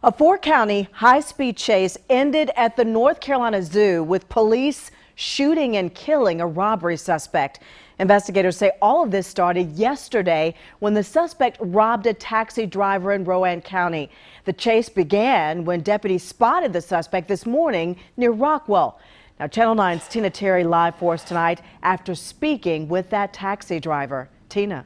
A four-county high-speed chase ended at the North Carolina Zoo with police shooting and killing a robbery suspect. Investigators say all of this started yesterday when the suspect robbed a taxi driver in Rowan County. The chase began when deputies spotted the suspect this morning near Rockwell. Now, Channel 9's Tina Terry live for us tonight after speaking with that taxi driver. Tina.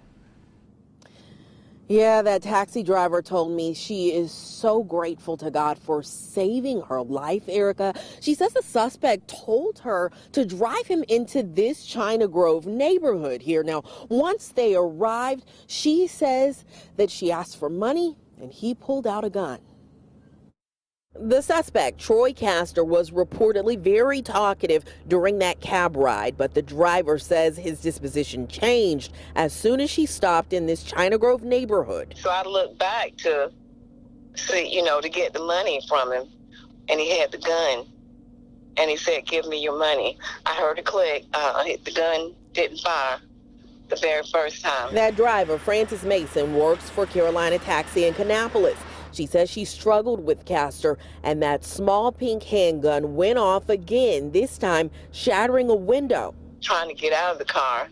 Yeah, that taxi driver told me she is so grateful to God for saving her life, Erica. She says the suspect told her to drive him into this China Grove neighborhood here. Now, once they arrived, she says that she asked for money and he pulled out a gun. The suspect, Troy Castor, was reportedly very talkative during that cab ride, but the driver says his disposition changed as soon as she stopped in this China Grove neighborhood. So I looked back to see, to get the money from him, and he had the gun, and he said, "Give me your money." I heard a click. The gun didn't fire the very first time. That driver, Frances Mason, works for Carolina Taxi in Kannapolis. She says she struggled with Castor, and that small pink handgun went off again, this time shattering a window. Trying to get out of the car,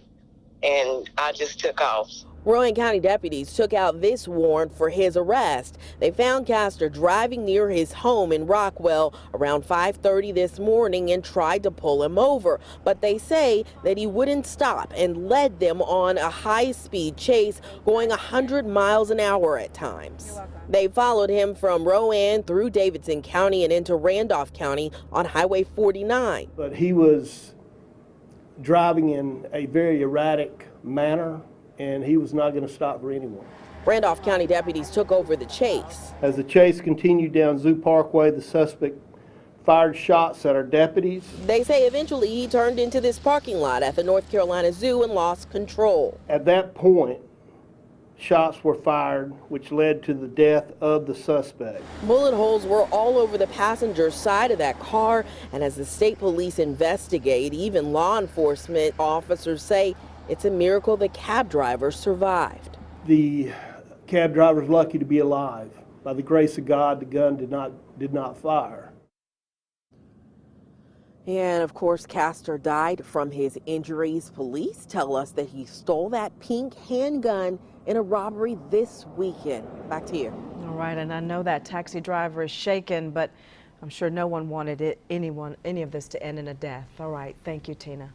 and I just took off. Rowan County deputies took out this warrant for his arrest. They found Castor driving near his home in Rockwell around 5:30 this morning and tried to pull him over. But they say that he wouldn't stop and led them on a high-speed chase going 100 miles an hour at times. They followed him from Rowan through Davidson County and into Randolph County on Highway 49. But he was driving in a very erratic manner, and he was not going to stop for anyone. Randolph County deputies took over the chase. As the chase continued down Zoo Parkway, the suspect fired shots at our deputies. They say eventually he turned into this parking lot at the North Carolina Zoo and lost control. At that point, shots were fired, which led to the death of the suspect. Bullet holes were all over the passenger side of that car, and as the state police investigate, even law enforcement officers say it's a miracle the cab driver survived. The cab driver is lucky to be alive. By the grace of God, the gun did not fire. And of course, Castor died from his injuries. Police tell us that he stole that pink handgun in a robbery this weekend. Back to you. All right, and I know that taxi driver is shaken, but I'm sure no one wanted any of this to end in a death. All right, thank you, Tina.